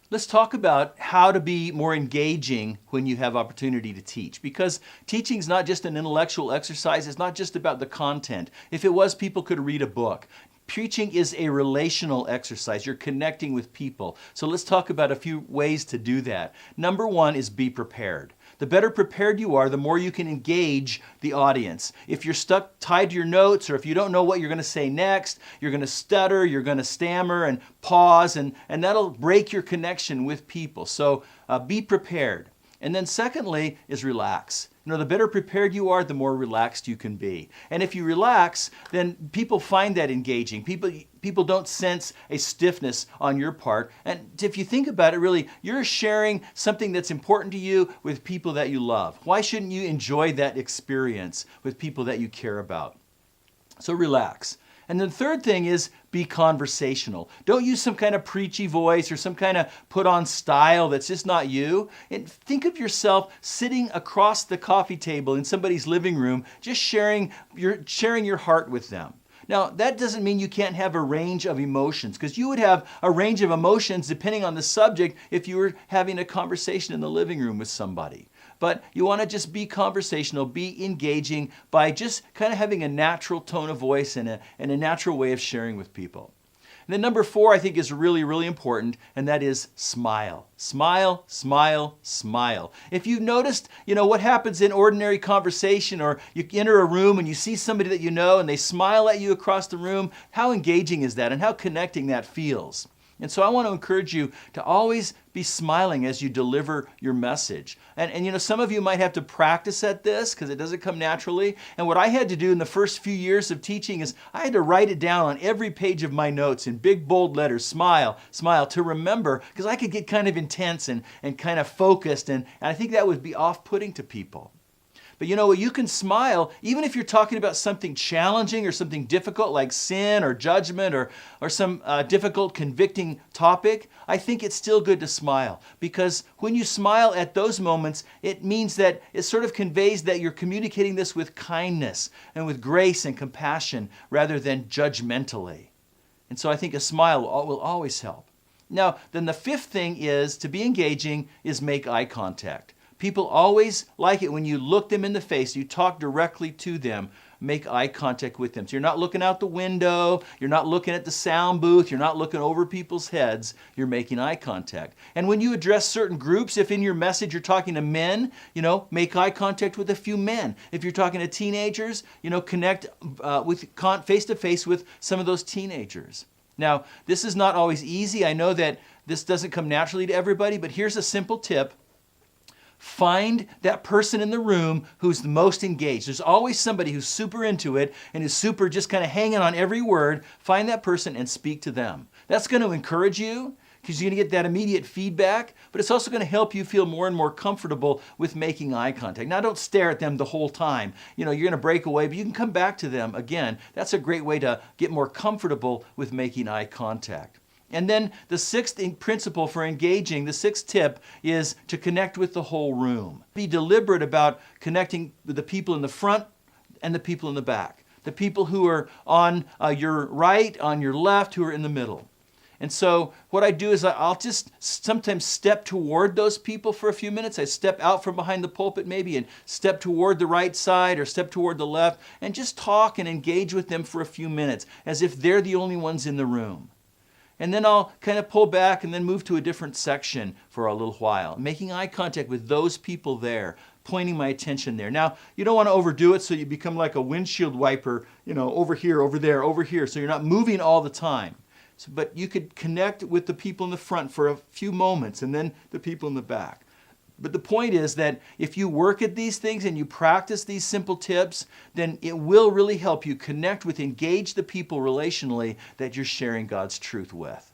Let's talk about how to be more engaging when you have opportunity to teach. Because teaching is not just an intellectual exercise. It's not just about the content. If it was, people could read a book. Preaching is a relational exercise. You're connecting with people. So let's talk about a few ways to do that. Number one is be prepared. The better prepared you are, the more you can engage the audience. If you're stuck tied to your notes, or if you don't know what you're going to say next, you're going to stutter, you're going to stammer and pause, and that'll break your connection with people. So be prepared. And then secondly is relax. The better prepared you are, the more relaxed you can be. And if you relax, then people find that engaging. People don't sense a stiffness on your part. And if you think about it, really, you're sharing something that's important to you with people that you love. Why shouldn't you enjoy that experience with people that you care about? So relax. And the third thing is be conversational. Don't use some kind of preachy voice or some kind of put on style that's just not you. And think of yourself sitting across the coffee table in somebody's living room, just sharing your heart with them. Now, that doesn't mean you can't have a range of emotions, because you would have a range of emotions depending on the subject if you were having a conversation in the living room with somebody. But you want to just be conversational, be engaging by just kind of having a natural tone of voice and a natural way of sharing with people. And then number 4, I think, is really, really important, and that is smile. Smile, smile, smile. If you've noticed, what happens in ordinary conversation, or you enter a room and you see somebody that you know and they smile at you across the room, how engaging is that and how connecting that feels? And so I want to encourage you to always be smiling as you deliver your message. And some of you might have to practice at this because it doesn't come naturally. And what I had to do in the first few years of teaching is I had to write it down on every page of my notes in big bold letters, smile, smile, to remember, because I could get kind of intense and kind of focused. And I think that would be off-putting to people. But you can smile even if you're talking about something challenging or something difficult like sin or judgment or some difficult convicting topic. I think it's still good to smile, because when you smile at those moments, it means that it sort of conveys that you're communicating this with kindness and with grace and compassion rather than judgmentally. And so I think a smile will always help. Now, then the 5th thing is to be engaging is make eye contact. People always like it when you look them in the face, you talk directly to them, make eye contact with them. So you're not looking out the window, you're not looking at the sound booth, you're not looking over people's heads, you're making eye contact. And when you address certain groups, if in your message you're talking to men, make eye contact with a few men. If you're talking to teenagers, connect with face-to-face with some of those teenagers. Now, this is not always easy. I know that this doesn't come naturally to everybody, but here's a simple tip. Find that person in the room who's the most engaged. There's always somebody who's super into it and is super just kind of hanging on every word. Find that person and speak to them. That's going to encourage you because you're going to get that immediate feedback, but it's also going to help you feel more and more comfortable with making eye contact. Now, don't stare at them the whole time. You're going to break away, but you can come back to them again. That's a great way to get more comfortable with making eye contact. And then the 6th principle for engaging, the 6th tip, is to connect with the whole room. Be deliberate about connecting with the people in the front and the people in the back. The people who are on your right, on your left, who are in the middle. And so what I do is I'll just sometimes step toward those people for a few minutes. I step out from behind the pulpit maybe and step toward the right side or step toward the left and just talk and engage with them for a few minutes as if they're the only ones in the room. And then I'll kind of pull back and then move to a different section for a little while, making eye contact with those people there, pointing my attention there. Now, you don't want to overdo it so you become like a windshield wiper, over here, over there, over here, so you're not moving all the time. But you could connect with the people in the front for a few moments and then the people in the back. But the point is that if you work at these things and you practice these simple tips, then it will really help you connect with, engage the people relationally that you're sharing God's truth with.